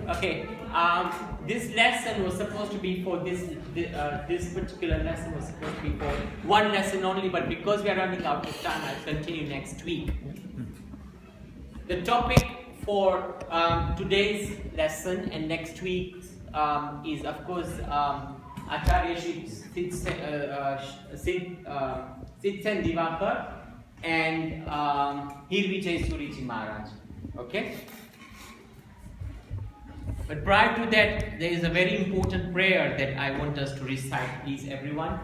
Okay, this lesson was supposed to be for this particular lesson was supposed to be for one lesson only, but because we are running out of time, I'll continue next week. The topic for today's lesson and next week's is, of course, Acharya Siddhasen Diwakar and Hirvijay Suriji Maharaj. Okay? But prior to that, there is a very important prayer that I want us to recite. Please, everyone.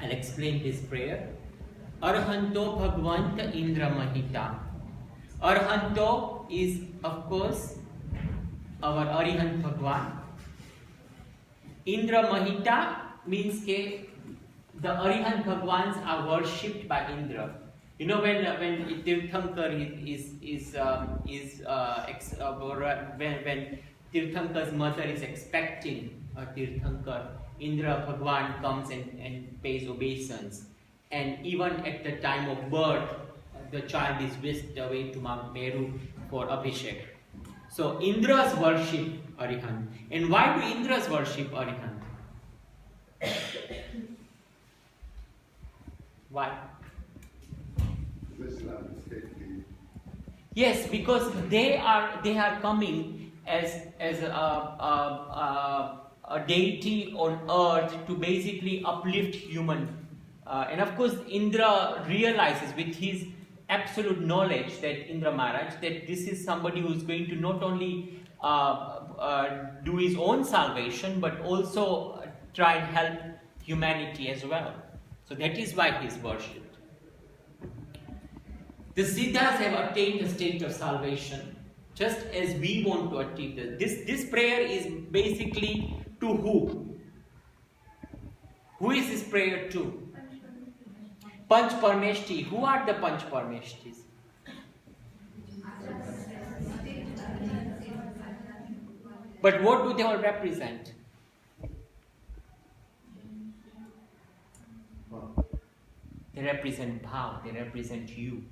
I'll explain this prayer. Arhanto Bhagavanta Indra Mahita. Arhanto is, of course, our Arihant Bhagwan. Indra Mahita means that the Arihant Bhagwans are worshipped by Indra. You know, when Tirthankar when Tirthankar's mother is expecting a Tirthankar, Indra Bhagwan comes and pays obeisance. And even at the time of birth, the child is whisked away to Mount Meru for Abhishek. So Indras worship Arihant. And why do Indras worship Arihant? Why? Yes, because they are coming as a deity on earth to basically uplift human. And of course, Indra realizes with his absolute knowledge that Indra Maharaj, that this is somebody who is going to not only do his own salvation, but also try and help humanity as well. So that is why he is worshipped. The Siddhas have attained the state of salvation, just as we want to achieve this. This prayer is basically to who? Who is this prayer to? Panch Parmeshti. Who are the Panch Parmeshtis? But what do they all represent? They represent Bhav, they represent you.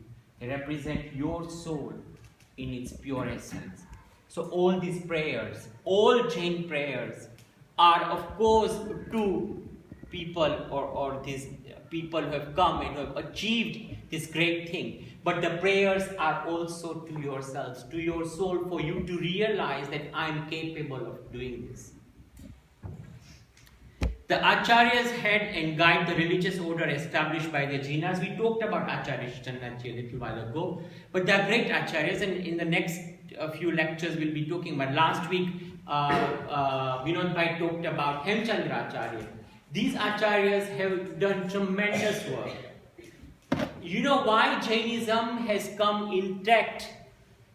They represent your soul in its pure essence. So all these prayers, all Jain prayers are of course to people or these people who have come and who have achieved this great thing. But the prayers are also to yourselves, to your soul, for you to realize that I am capable of doing this. The Acharyas head and guide the religious order established by the Jinas. We talked about Acharya Shtanati a little while ago. But they are great Acharyas, and in the next few lectures we'll be talking about. Last week, Vinod Bhai talked about Hemchandra Acharya. These Acharyas have done tremendous work. You know why Jainism has come intact?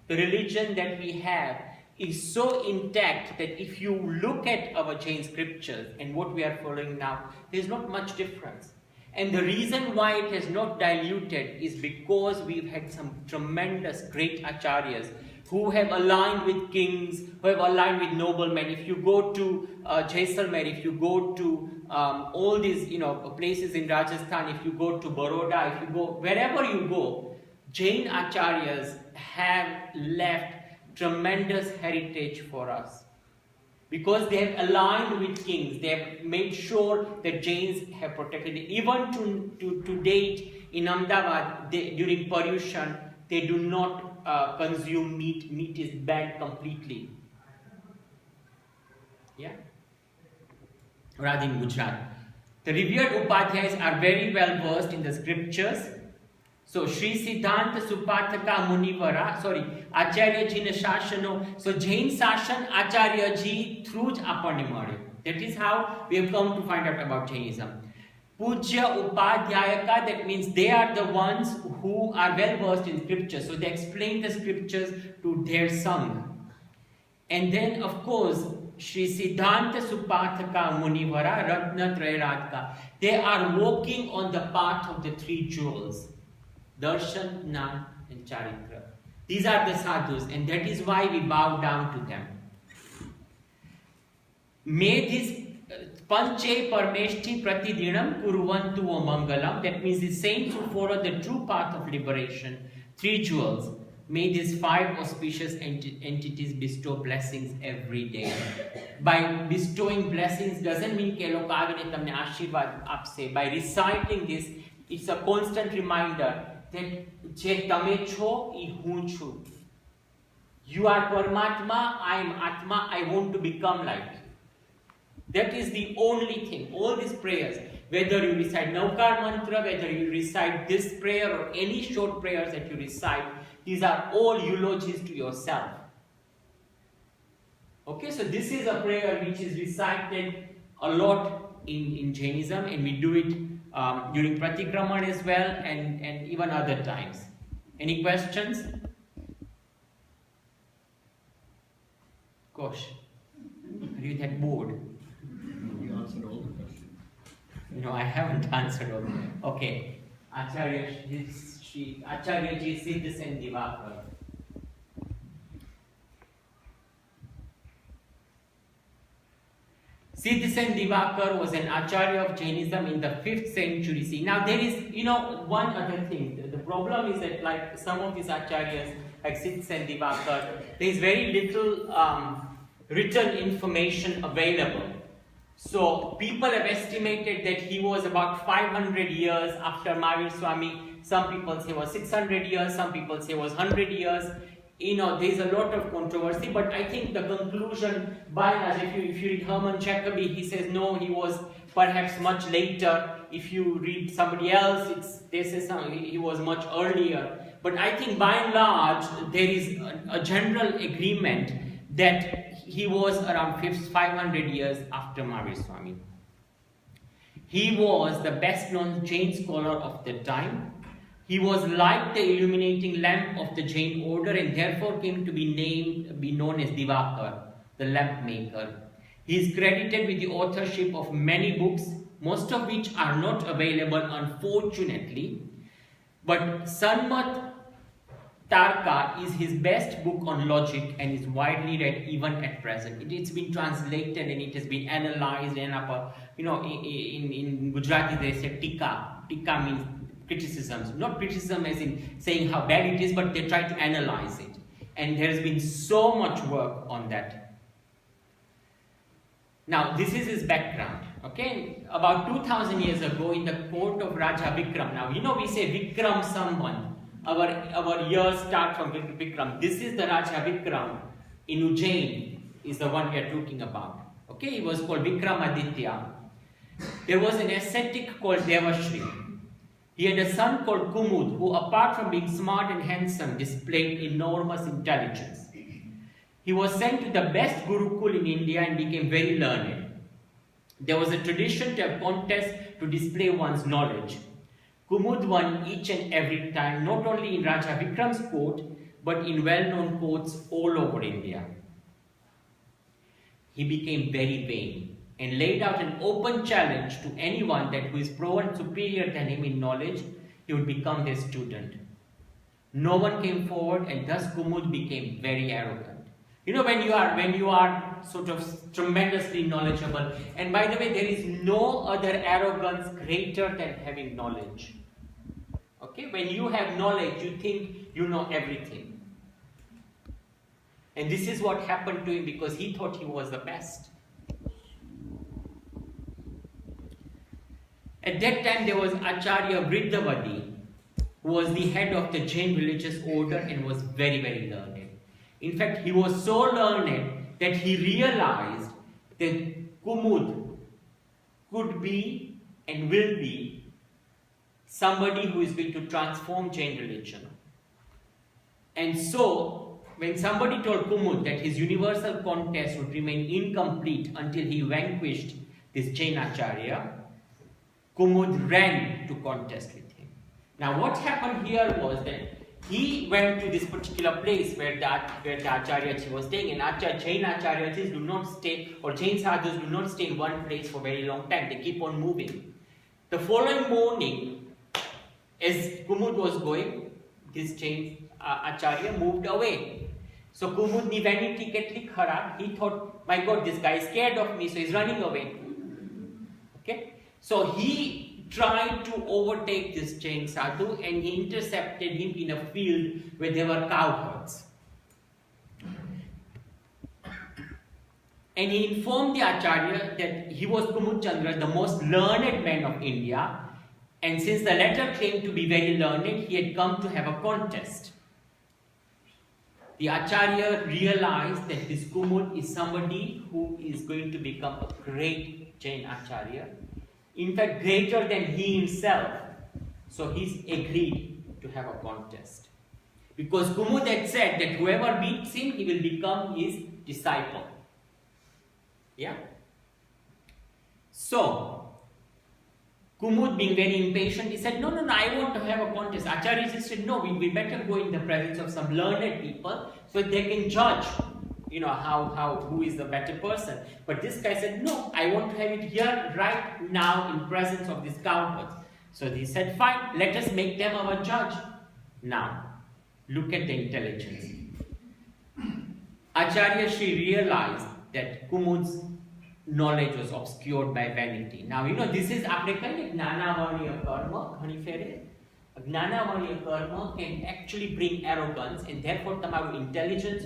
The religion that we have is so intact that if you look at our Jain scriptures and what we are following now, there's not much difference. And the reason why it has not diluted is because we've had some tremendous great Acharyas who have aligned with kings, who have aligned with noblemen. If you go to Jaisalmer, if you go to all these places in Rajasthan, if you go to Baroda, if you go wherever you go, Jain Acharyas have left tremendous heritage for us. because they have aligned with kings. They have made sure that Jains have protected it. Even to date in Ahmedabad, during Paryushan, they do not consume meat. Meat is banned completely. Yeah? Rather in Gujarat. The revered Upadhyayas are very well versed in the scriptures. So, Sri Siddhanta Supataka Munivara, Acharya ji na Shashano. So, Jain Sashan Acharya ji through Aparne Mare. That is how we have come to find out about Jainism. Pujya Upadhyayaka, that means they are the ones who are well versed in scriptures. So, they explain the scriptures to their Sangh. And then, of course, Shri Siddhanta Supataka Munivara Ratna Trayaratka. They are walking on the path of the three jewels. Darshan, Gnan and Charitra. These are the sadhus, and that is why we bow down to them. May this Panche Parmeshti Pratidinam Kuruvantu O Mangalam, that means the saints who follow the true path of liberation, three jewels, may these five auspicious entities bestow blessings every day. By bestowing blessings doesn't mean ke log aagane tamne aashirwad aapse. By reciting this, it's a constant reminder that je tame cho, I hu chu. You are Paramatma, I am Atma, I want to become like you. That is the only thing. All these prayers, whether you recite Naukar mantra, whether you recite this prayer or any short prayers that you recite, these are all eulogies to yourself. Okay, so this is a prayer which is recited a lot in Jainism, and we do it during Pratikraman as well, and even other times. Any questions? Gosh, are you that bored? You answered all the questions. No, I haven't answered all. Okay, Acharya ji Siddhasen Diwakar. Siddhasen Diwakar was an Acharya of Jainism in the 5th century. See, now there is, one other thing. The problem is that, like some of these Acharyas, like Siddhasen Diwakar, there is very little written information available. So people have estimated that he was about 500 years after Mahavir Swami. Some people say was 600 years, some people say was 100 years. There is a lot of controversy, but I think the conclusion by and large, if you read Herman Jacobi, he says no, he was perhaps much later. If you read somebody else, they say he was much earlier. But I think by and large, there is a general agreement that he was around 500 years after Mahavir Swami. He was the best known Jain scholar of the time. He was like the illuminating lamp of the Jain order, and therefore came to be known as Diwakar, the lamp maker. He is credited with the authorship of many books, most of which are not available, unfortunately. But Sanmat Tarka is his best book on logic and is widely read even at present. It's been translated and it has been analyzed, and in Gujarati they say tika. Tika means criticisms, not criticism as in saying how bad it is, but they try to analyze it. And there has been so much work on that. Now, this is his background. Okay, about 2000 years ago in the court of Raja Vikram. Now, we say Vikram someone. Our years start from Vikram. This is the Raja Vikram in Ujjain, is the one we are talking about. Okay, he was called Vikramaditya. There was an ascetic called Devashri. He had a son called Kumud, who apart from being smart and handsome, displayed enormous intelligence. He was sent to the best Gurukul in India and became very learned. There was a tradition to have contests to display one's knowledge. Kumud won each and every time, not only in Raja Vikram's court, but in well-known courts all over India. He became very vain and laid out an open challenge to anyone that who is proven superior than him in knowledge, he would become their student. No one came forward, and thus Kumud became very arrogant. When you are sort of tremendously knowledgeable, and by the way, there is no other arrogance greater than having knowledge. Okay, when you have knowledge, you think you know everything. And this is what happened to him because he thought he was the best. At that time there was Acharya Vriddhavadi, who was the head of the Jain religious order and was very, very learned. In fact, he was so learned that he realized that Kumud could be and will be somebody who is going to transform Jain religion. And so, when somebody told Kumud that his universal contest would remain incomplete until he vanquished this Jain Acharya, Kumud ran to contest with him. Now what happened here was that he went to this particular place where the Acharyaji was staying, and Jain Acharyajis do not stay, or Jain sadhus do not stay in one place for a very long time. They keep on moving. The following morning, as Kumud was going, this Jain Acharya moved away. So Kumud ni vanity ketli kharab. He thought, my God, this guy is scared of me, so he's running away. Okay, so he tried to overtake this Jain sadhu and he intercepted him in a field where there were cowherds. And he informed the Acharya that he was Kumud Chandra, the most learned man of India, and since the latter claimed to be very learned, he had come to have a contest. The Acharya realized that this Kumud is somebody who is going to become a great Jain Acharya. In fact, greater than he himself. So he's agreed to have a contest. Because Kumud had said that whoever beats him, he will become his disciple. Yeah? So, Kumud being very impatient, he said, no, I want to have a contest. Acharya said, no, we better go in the presence of some learned people so they can judge, who is the better person. But this guy said, no, I want to have it here right now in presence of these cowherds. So he said, fine, let us make them our judge. Now, look at the intelligence. Acharya Shri realized that Kumud's knowledge was obscured by vanity. Now, this is applicable. Gnanavarniya karma, Gnanavarniya karma can actually bring arrogance, and therefore, tamaru intelligence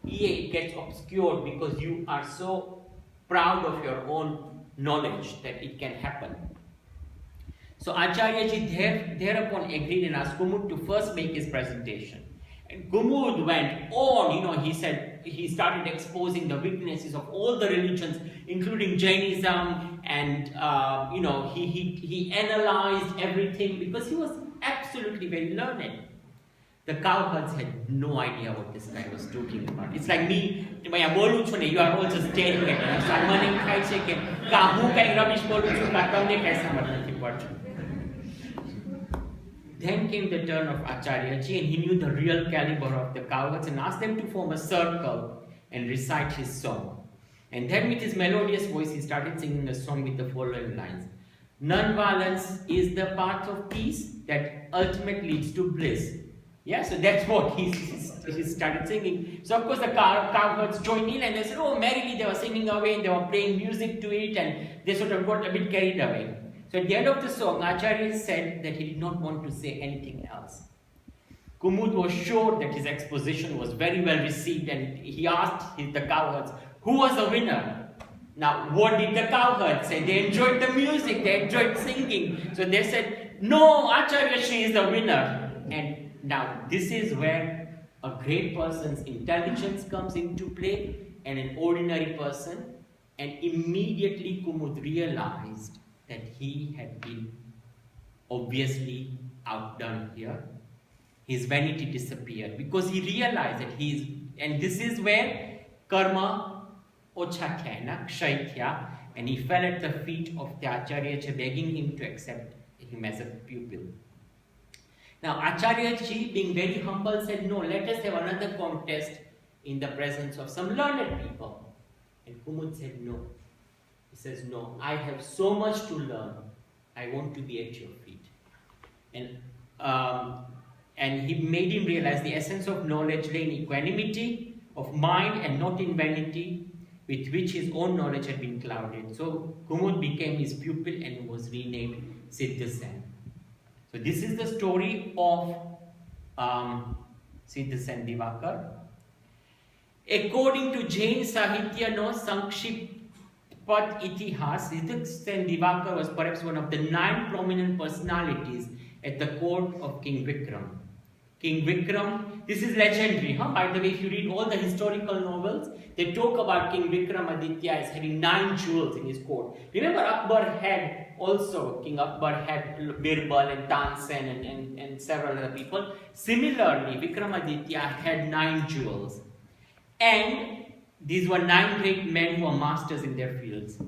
it gets obscured because you are so proud of your own knowledge that it can happen. So Acharyaji thereupon agreed and asked Kumud to first make his presentation. And Kumud went on, he said, he started exposing the weaknesses of all the religions, including Jainism, and he analyzed everything because he was absolutely very learned. The cowherds had no idea what this guy was talking about. It's like me, you are all just staring at me. So I'm running rubbish. Then came the turn of Acharyaji, and he knew the real caliber of the cowherds and asked them to form a circle and recite his song. And then with his melodious voice, he started singing a song with the following lines. Non-violence is the path of peace that ultimately leads to bliss. Yeah, so that's what he started singing. So of course the cowherds joined in and they said, oh, merrily they were singing away and they were playing music to it, and they sort of got a bit carried away. So at the end of the song, Acharya said that he did not want to say anything else. Kumud was sure that his exposition was very well received, and he asked the cowherds, who was the winner? Now, what did the cowherds say? They enjoyed the music, they enjoyed singing. So they said, no, Acharya Shri is the winner. And now, this is where a great person's intelligence comes into play and an ordinary person, and immediately Kumud realized that he had been obviously outdone here. His vanity disappeared because he realized that and this is where karma ochathya, kshaithya, and he fell at the feet of the Acharya, begging him to accept him as a pupil. Now Acharyaji, being very humble, said, no, let us have another contest in the presence of some learned people. And Kumud said, no. He says, no, I have so much to learn. I want to be at your feet. And he made him realize the essence of knowledge lay in equanimity of mind and not in vanity with which his own knowledge had been clouded. So Kumud became his pupil and was renamed Siddhasen. So this is the story of Siddhasen Diwakar. According to Jain Sahitya no Sankshipat Itihas, Siddhasen Diwakar was perhaps one of the 9 prominent personalities at the court of King Vikram. King Vikram, this is legendary, huh? By the way, if you read all the historical novels, they talk about King Vikramaditya as having 9 jewels in his court. Remember, Akbar had also, King Akbar had Birbal and Tansen and several other people. Similarly, Vikramaditya had 9 jewels. And these were 9 great men who were masters in their fields.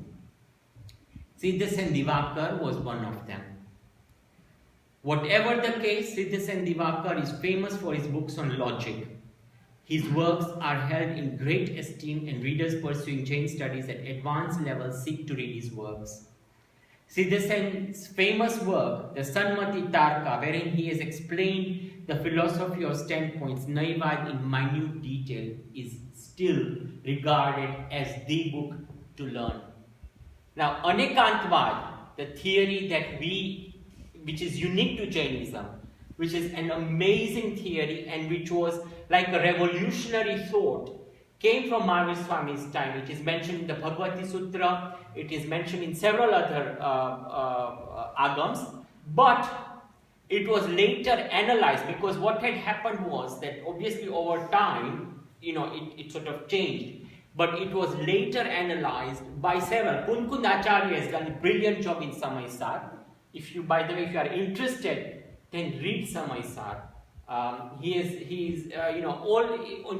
Siddhasen Diwakar was one of them. Whatever the case, Siddhasen Diwakar is famous for his books on logic. His works are held in great esteem, and readers pursuing Jain studies at advanced levels seek to read his works. Siddhasen's famous work, the Sanmati Tarka, wherein he has explained the philosophy of standpoints, Naivad, in minute detail, is still regarded as the book to learn. Now, Anekantvad, the theory which is unique to Jainism, which is an amazing theory and which was like a revolutionary thought, came from Mahavir Swami's time. It is mentioned in the Bhagavati Sutra, it is mentioned in several other agams, but it was later analyzed, because what had happened was that obviously over time, it sort of changed. But it was later analyzed by several. Kunkund Acharya has done a brilliant job in Samaisar. By the way, if you are interested, then read Samaisar. In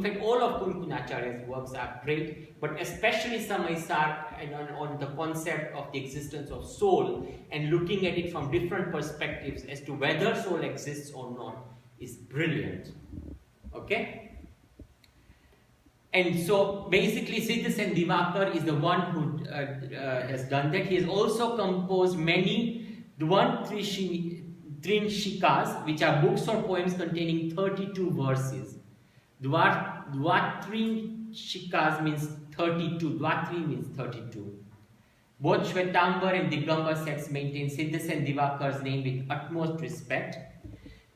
fact, all of Kunkund Acharya's works are great, but especially Samaisar and on the concept of the existence of soul and looking at it from different perspectives as to whether soul exists or not is brilliant. Okay? And so basically Siddhasen Diwakar is the one who has done that. He has also composed many Dvantrishikas, which are books or poems containing 32 verses. Dvatrishikas means 32. Dvatri means 32. Both Shwetambar and Digambar sects maintain Siddhasen Diwakar's name with utmost respect.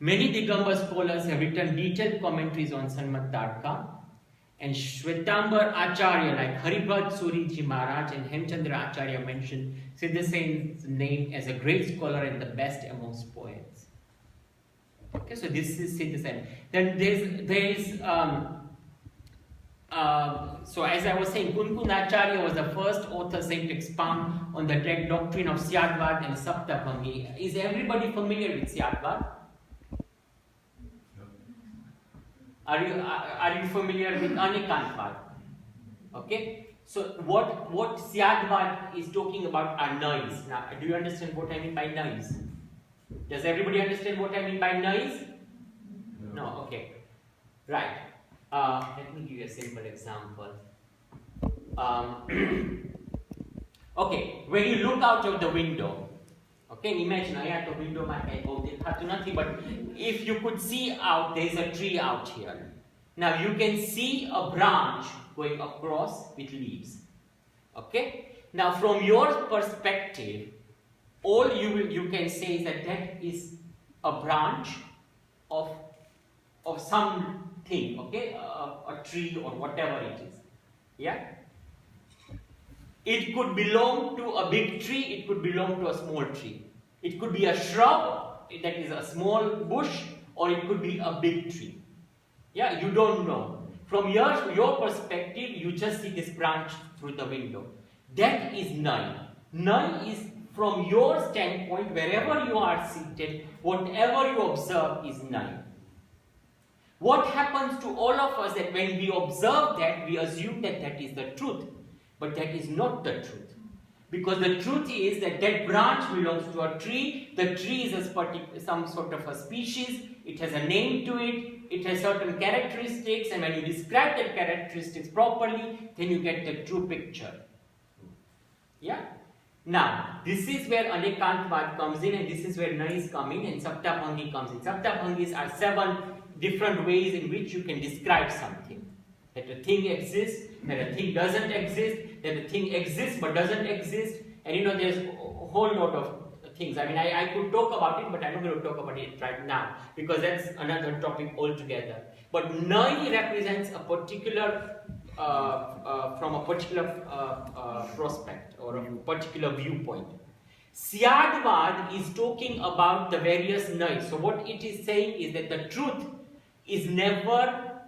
Many Digambar scholars have written detailed commentaries on Sanmat Tarka. And Shwetambar Acharya, like Haribhat Suriji Maharaj and Hemchandra Acharya, mentioned Siddhasen's name as a great scholar and the best amongst poets. Okay, so this is Siddhasen. Then so as I was saying, Kunkund Acharya was the first author said to expound on the doctrine of Syadvad and Saptabhangi. Is everybody familiar with Syadvad? Are you familiar with Anekantvad? Okay, so what Syadvad is talking about are nais. Now, do you understand what I mean by nais? Does everybody understand what I mean by nais? No. Okay, right. Let me give you a simple example. Okay, when you look out of the window, okay, imagine I had the window, my head, but if you could see out, there is a tree out here. Now you can see a branch going across with leaves. Okay? Now from your perspective, all you can say is that is a branch of something, okay? A tree or whatever it is. Yeah? It could belong to a big tree, it could belong to a small tree. It could be a shrub, that is a small bush, or it could be a big tree. Yeah, you don't know. From your perspective, you just see this branch through the window. That is nai. Nai is from your standpoint, wherever you are seated, whatever you observe is nai. What happens to all of us that when we observe that, we assume that that is the truth. But that is not the truth. Because the truth is that branch belongs to a tree. The tree is some sort of a species. It has a name to it. It has certain characteristics. And when you describe that characteristics properly, then you get the true picture. Yeah? Now, this is where Anekantvad comes in, and this is where Nais come in, and Saptabhangi comes in. Saptabhangis are 7 different ways in which you can describe something. That a thing exists, that a thing doesn't exist, that a thing exists but doesn't exist, and there's a whole lot of things. I mean, I could talk about it, but I'm not going to talk about it right now, because that's another topic altogether. But Nai represents a particular from a particular prospect or a particular viewpoint. Syadvad is talking about the various noise. So what it is saying is that the truth is never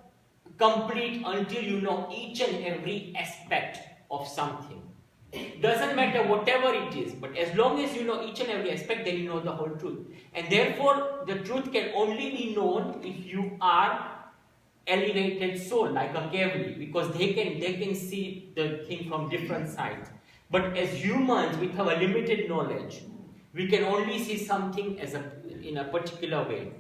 complete until you know each and every aspect of something. Doesn't matter whatever it is, but as long as you know each and every aspect, then you know the whole truth. And therefore, the truth can only be known if you are elevated soul, like a Kingsbury, because they can see the thing from different sides. But as humans with our limited knowledge, we can only see something in a particular way.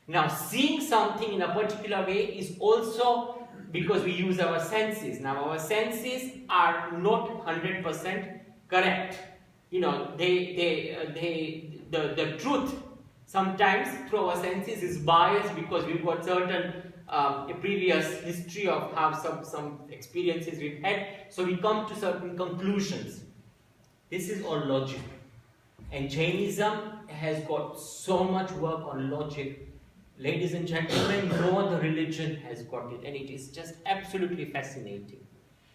Now, seeing something in a particular way is also because we use our senses. Now, our senses are not 100% correct. You know, the truth sometimes through our senses is biased because we've got certain previous history of how some experiences we've had. So we come to certain conclusions. This is all logic. And Jainism has got so much work on logic. Ladies and gentlemen, no other religion has got it, and it is just absolutely fascinating.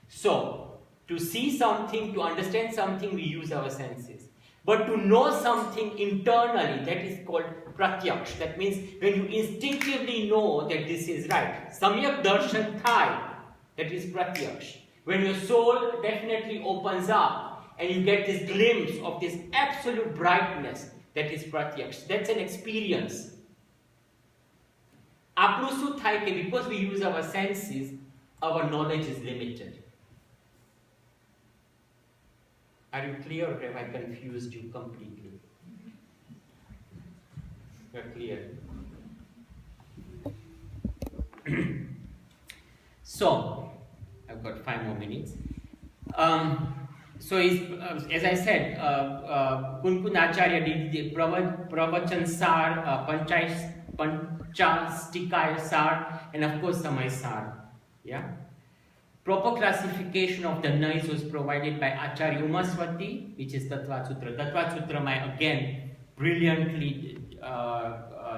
So, to see something, to understand something, we use our senses. But to know something internally, that is called pratyaksh. That means when you instinctively know that this is right. Samyak darshan thai, that is pratyaksh. When your soul definitely opens up and you get this glimpse of this absolute brightness, that is pratyaksh. That's an experience. Aplusu thai, because we use our senses, our knowledge is limited. Are you clear, or have I confused you completely? You're clear. So, I've got 5 more minutes. So, as I said, Kunkun Acharya did the Pravachan Sar, Panchastikaya Sar, and of course Samay Sar. Yeah? Proper classification of the noise was provided by Acharya Umaswati, which is Tattva Sutra. Tattva Sutra, again, brilliantly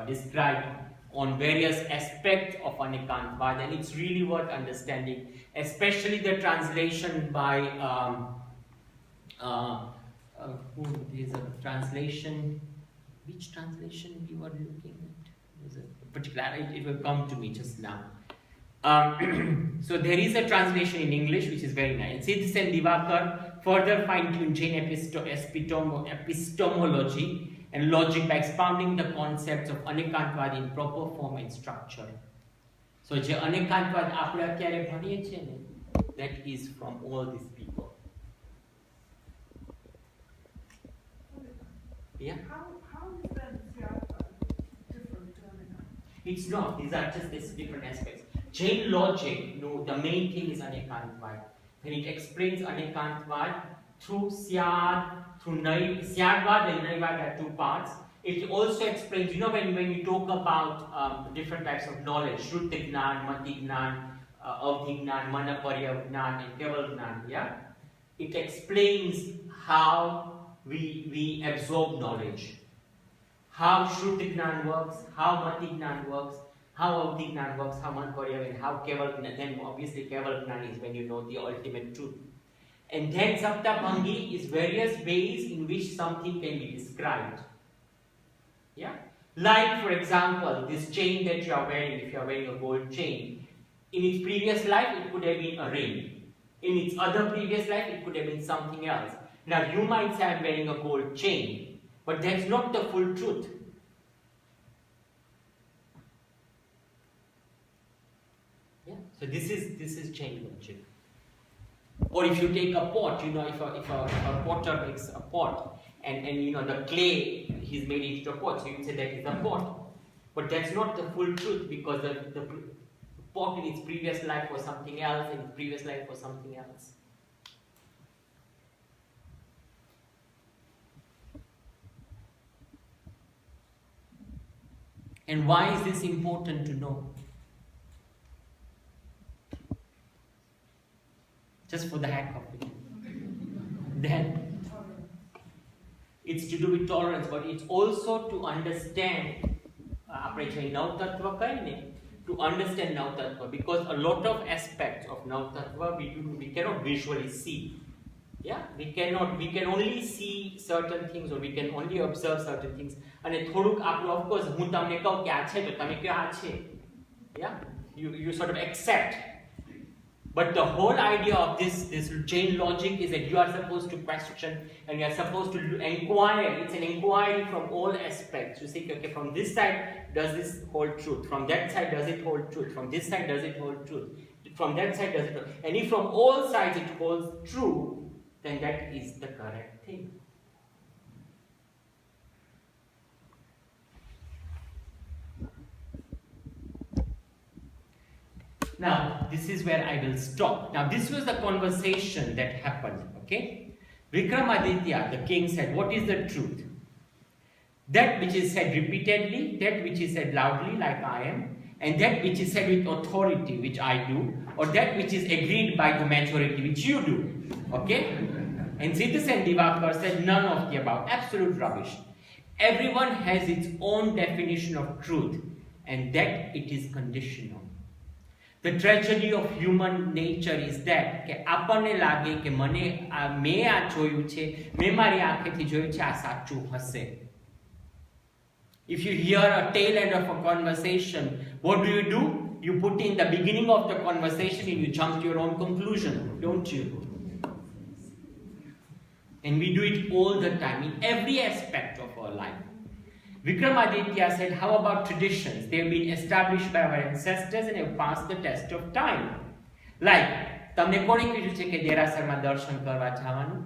described on various aspects of Anekantvad, and it's really worth understanding, especially the translation by there's a translation. Which translation you are looking at? There's a particular. It will come to me just now. So there is a translation in English which is very nice. Siddhasen Diwakar further fine-tuned Jain epistemology and logic by expounding the concepts of Anekantvad in proper form and structure. So je Anekantvad આપણે અત્યારે ભણીએ છીએ ને, that is from all these people. Yeah. How is that different to Anekantvad? It's not. These are just these different aspects. Jain logic, the main thing is Anekantvad. And it explains Anekantvad through Syad, through Syadvad and Naivvad are 2 parts. It also explains, when you talk about different types of knowledge, Shruti Gnan, Mati Gnan, Avdhi Gnan, Manaparya Gnan, and Keval Gnan, yeah? It explains how we absorb knowledge. How Shruti Gnan works, how Mati Gnan works, how Avdhi Gnan works, how Manaparya, and how Keval Gnan. Then obviously Keval Gnan is when you know the ultimate truth. And then Saptabhangi is various ways in which something can be described. Yeah? Like, for example, this chain that you are wearing, if you are wearing a gold chain, in its previous life it could have been a ring. In its other previous life it could have been something else. Now you might say I'm wearing a gold chain, but that's not the full truth. Yeah? So this is chain logic. Or if you take a pot, if a potter makes a pot, and the clay he's made into a pot, so you can say that is a pot. But that's not the full truth, because the pot in its previous life was something else, in its previous life was something else. And why is this important to know? Just for the heck of it. Then it's to do with tolerance, but it's also to understand. આપણે જે નવ તત્વ કહીને, to understand Navtattva, because a lot of aspects of Navtattva we cannot visually see. Yeah, we can only see certain things, or we can only observe certain things. And થોડુંક આપણું of course હું તમને કહું કે આ છે તો તમે કહો આ છે. Yeah, you sort of accept. But the whole idea of this chain logic is that you are supposed to question and you are supposed to inquire. It's an inquiry from all aspects. You say, okay, from this side, does this hold truth? From that side, does it hold truth? From this side, does it hold truth? From that side, does it hold? And if from all sides it holds true, then that is the correct thing. Now, this is where I will stop. Now, this was the conversation that happened, okay? Vikramaditya, the king, said, what is the truth? That which is said repeatedly, that which is said loudly, like I am, and that which is said with authority, which I do, or that which is agreed by the majority, which you do, okay? And Siddhasen and Diwakar said none of the above, absolute rubbish. Everyone has its own definition of truth, and that it is conditional. The tragedy of human nature is that કે આપણને લાગે કે મને મેં આ જોયું છે, મેં મારી આંખેથી જોયું છે, આ સાચું હશે. If you hear a tail end of a conversation, what do? You put in the beginning of the conversation and you jump to your own conclusion, don't you? And we do it all the time, in every aspect of our life. Vikramaditya said, how about traditions? They've been established by our ancestors and have passed the test of time. Like, તમને કોણે કીધું છે કે દેરાસરમાં દર્શન કરવા જવાનું?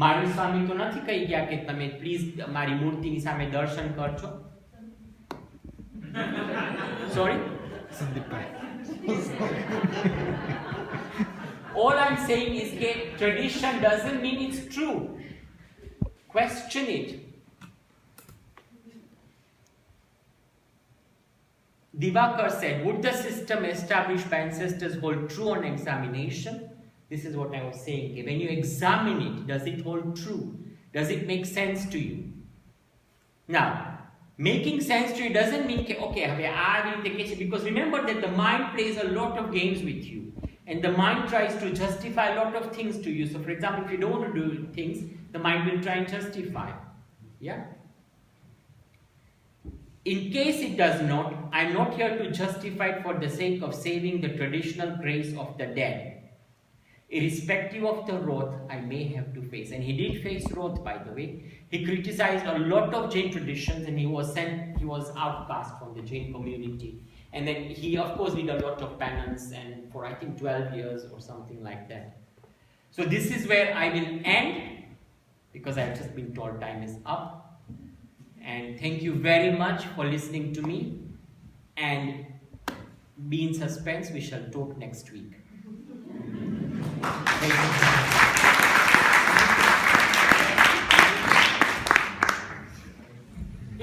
મારું સ્વામી તો નથી કહી ગયા કે તમે પ્લીઝ મારી મૂર્તિની સામે દર્શન કરજો. Sorry? Sandipbhai. All I'm saying is that tradition doesn't mean it's true. Question it. Diwakar said, would the system established by ancestors hold true on examination? This is what I was saying. When you examine it, does it hold true? Does it make sense to you? Now, making sense to you doesn't mean, okay, because remember that the mind plays a lot of games with you. And the mind tries to justify a lot of things to you. So, for example, if you don't want to do things, the mind will try and justify. Yeah? In case it does not, I'm not here to justify it for the sake of saving the traditional grace of the dead. Irrespective of the wrath I may have to face. And he did face wrath, by the way. He criticized a lot of Jain traditions and he was outcast from the Jain community. And then he, of course, did a lot of penance and for, I think, 12 years or something like that. So this is where I will end, because I've just been told time is up. And thank you very much for listening to me. And be in suspense, we shall talk next week. Thank you.